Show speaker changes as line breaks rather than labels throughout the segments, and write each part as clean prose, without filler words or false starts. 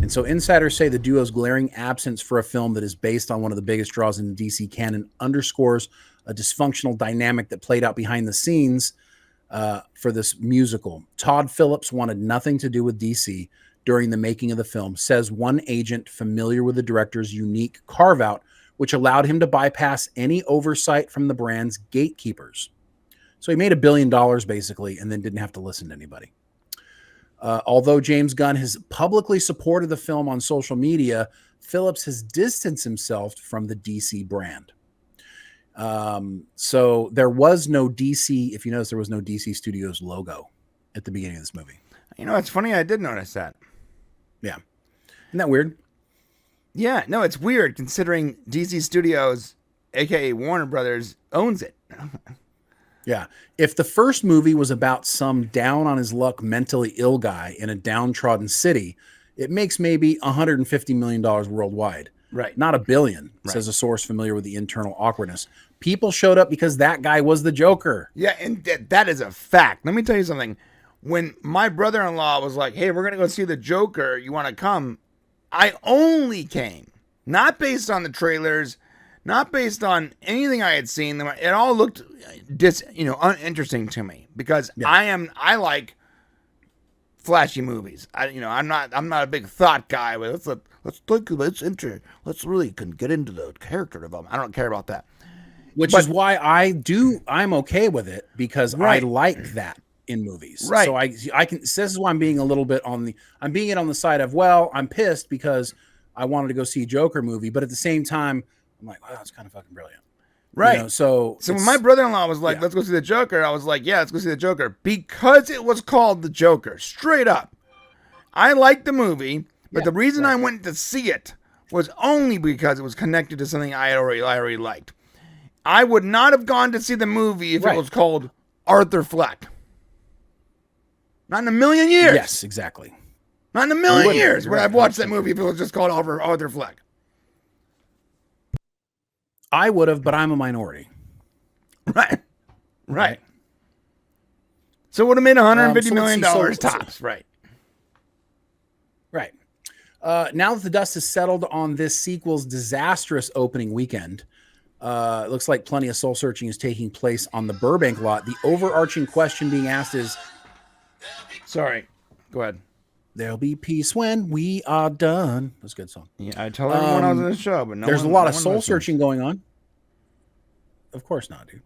And so insiders say the duo's glaring absence for a film that is based on one of the biggest draws in the DC canon underscores a dysfunctional dynamic that played out behind the scenes for this musical. Todd Phillips wanted nothing to do with DC during the making of the film, says one agent familiar with the director's unique carve out, which allowed him to bypass any oversight from the brand's gatekeepers. So he made $1 billion basically and then didn't have to listen to anybody. Although James Gunn has publicly supported the film on social media, Phillips has distanced himself from the DC brand. So there was no DC, if you notice, there was no DC Studios logo at the beginning of this movie.
You know, it's funny. I did notice that.
Yeah. Isn't that weird?
Yeah, no, it's weird considering DC Studios, aka Warner Brothers, owns it.
Yeah. If the first movie was about some down on his luck, mentally ill guy in a downtrodden city, it makes maybe $150 million worldwide.
Right.
Not $1 billion, says a source familiar with the internal awkwardness. People showed up because that guy was the Joker.
Yeah, and that is a fact. Let me tell you something. When my brother-in-law was like, hey, we're going to go see the Joker, you want to come? I only came, not based on the trailers, not based on anything I had seen. It all looked uninteresting to me because I like flashy movies. I'm not a big thought guy. Let's really get into the character development. I don't care about that.
Which is why I'm okay with it because I like that in movies.
Right.
So I can, this is why I'm being a little bit on the side of, well, I'm pissed because I wanted to go see a Joker movie, but at the same time, I'm like, wow, that's kind of fucking brilliant.
Right.
You know, so
when my brother-in-law was like, let's go see the Joker, I was like, yeah, let's go see the Joker because it was called the Joker, straight up. I liked the movie, but the reason I went to see it was only because it was connected to something I already liked. I would not have gone to see the movie if it was called Arthur Fleck. Not in a million years.
Yes, exactly.
Not in a million years would I've watched that movie if it was just called Arthur Fleck.
I would have, but I'm a minority.
Right. So it would have made $150 million tops. Right.
Right. Now that the dust has settled on this sequel's disastrous opening weekend, it looks like plenty of soul searching is taking place on the Burbank lot. The overarching question being asked is,
sorry, go ahead.
There'll be peace when we are done. That's a good song.
Yeah, I told everyone I was in the show, but
there's a lot of soul searching going on. Of course not, dude.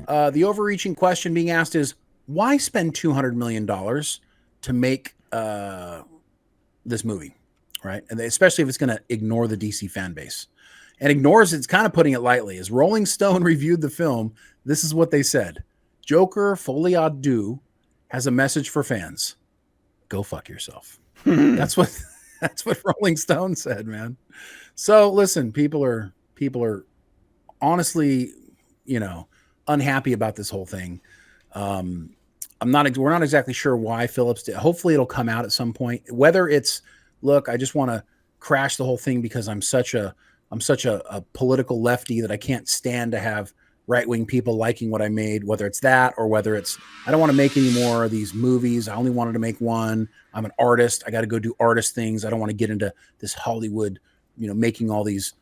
The overreaching question being asked is, why spend $200 million to make this movie, right? And especially if it's going to ignore the DC fan base. And ignores it's kind of putting it lightly. As Rolling Stone reviewed the film, this is what they said. Joker Folie à Deux has a message for fans. Go fuck yourself. That's what Rolling Stone said, man. So listen, people are honestly, unhappy about this whole thing. We're not exactly sure why Phillips did. Hopefully it'll come out at some point. Whether it's, look, I just want to crash the whole thing because I'm such a political lefty that I can't stand to have right-wing people liking what I made, whether it's that or whether it's, I don't want to make any more of these movies. I only wanted to make one. I'm an artist. I got to go do artist things. I don't want to get into this Hollywood, making all these,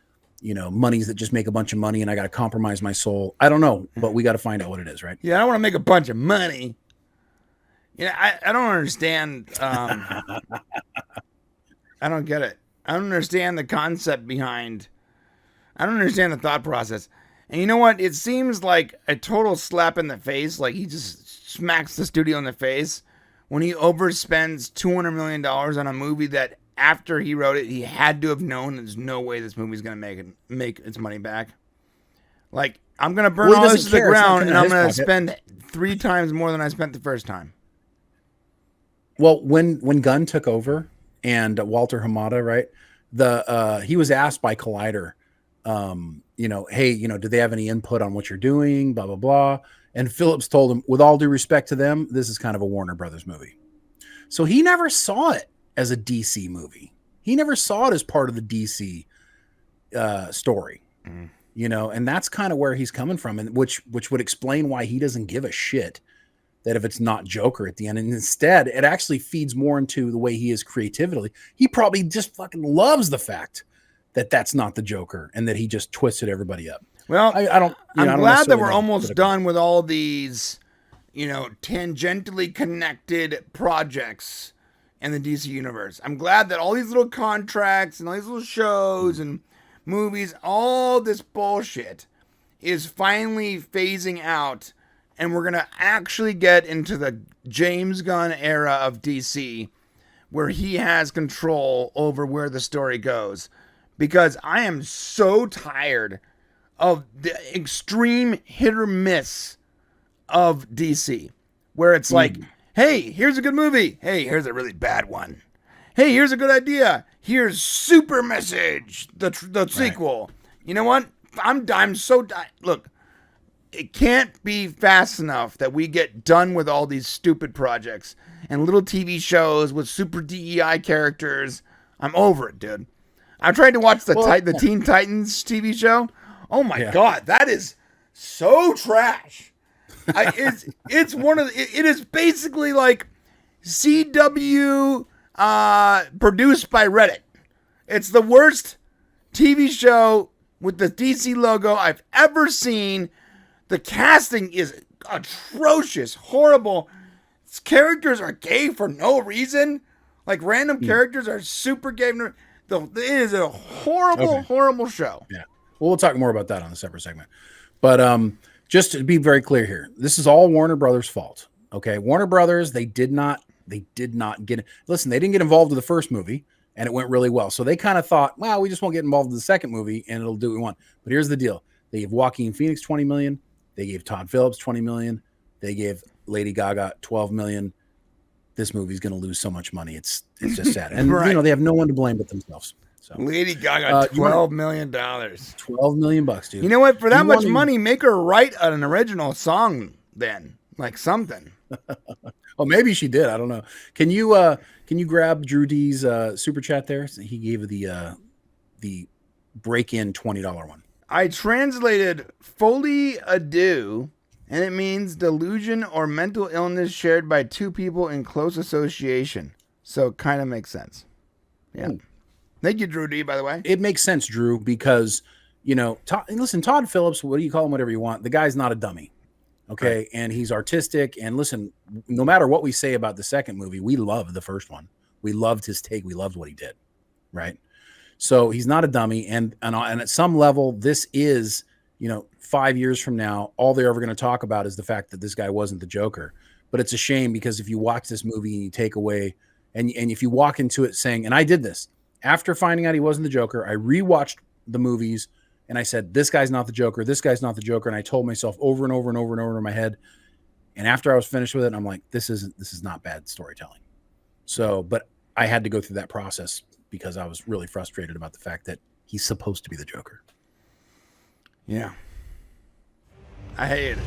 monies that just make a bunch of money and I got to compromise my soul. I don't know, but we got to find out what it is, right?
Yeah, I don't want to make a bunch of money. I don't understand. I don't get it. I don't understand the concept behind. I don't understand the thought process. And you know what? It seems like a total slap in the face. Like he just smacks the studio in the face when he overspends $200 million on a movie that after he wrote it, he had to have known there's no way this movie's going to make its money back. Like, I'm going to burn all this to the ground and I'm going to spend 3 times more than I spent the first time.
Well, when Gunn took over and Walter Hamada, right? He was asked by Collider, hey, do they have any input on what you're doing? Blah, blah, blah. And Phillips told him, with all due respect to them, this is kind of a Warner Brothers movie. So he never saw it as a DC movie. He never saw it as part of the DC story, and that's kind of where he's coming from, and which would explain why he doesn't give a shit that if it's not Joker at the end. And instead, it actually feeds more into the way he is creatively. He probably just fucking loves the fact that that's not the Joker and that he just twisted everybody up.
Well,
I don't.
I'm
I don't
glad that
necessarily
we're
know.
almost done with all these, tangentially connected projects in the DC universe. I'm glad that all these little contracts and all these little shows and movies, all this bullshit is finally phasing out, and we're going to actually get into the James Gunn era of DC where he has control over where the story goes. Because I am so tired of the extreme hit or miss of DC, where it's like, hey, here's a good movie. Hey, here's a really bad one. Hey, here's a good idea. Here's Super Message, the sequel. Right. You know what? I'm so look. It can't be fast enough that we get done with all these stupid projects and little TV shows with super DEI characters. I'm over it, dude. I tried to watch the Teen Titans TV show. Oh my God, that is so trash. It's one of it is basically like CW produced by Reddit. It's the worst TV show with the DC logo I've ever seen. The casting is atrocious, horrible. Its characters are gay for no reason. Like random characters are super gay. It is a horrible, horrible show.
Yeah. Well, we'll talk more about that on a separate segment. But just to be very clear here, this is all Warner Brothers' fault. Okay, Warner Brothers, they did not get. Listen, they didn't get involved with the first movie, and it went really well. So they kind of thought, well, we just won't get involved in the second movie, and it'll do what we want. But here's the deal: they gave Joaquin Phoenix $20 million, they gave Todd Phillips $20 million, they gave Lady Gaga $12 million. This movie's going to lose so much money. It's just sad, and they have no one to blame but themselves. So
Lady Gaga, $12 million.
$12 million, dude.
You know what? For that much money, make her write an original song then, like something.
Oh, maybe she did. I don't know. Can you grab Drew D's super chat there? He gave the break-in $20 one.
I translated folie à deux, and it means delusion or mental illness shared by two people in close association. So it kind of makes sense. Yeah. Thank you, Drew D, by the way.
It makes sense, Drew, because, Todd Phillips, what do you call him, whatever you want, the guy's not a dummy, okay? Right. And he's artistic, and listen, no matter what we say about the second movie, we love the first one. We loved his take. We loved what he did, right? So he's not a dummy, and at some level, this is, 5 years from now, all they're ever going to talk about is the fact that this guy wasn't the Joker. But it's a shame because if you watch this movie and you take away, and if you walk into it saying, and I did this, after finding out he wasn't the Joker, I rewatched the movies and I said, this guy's not the Joker. This guy's not the Joker. And I told myself over and over and over and over in my head. And after I was finished with it, I'm like, this is not bad storytelling. So, but I had to go through that process because I was really frustrated about the fact that he's supposed to be the Joker.
Yeah. I hate it.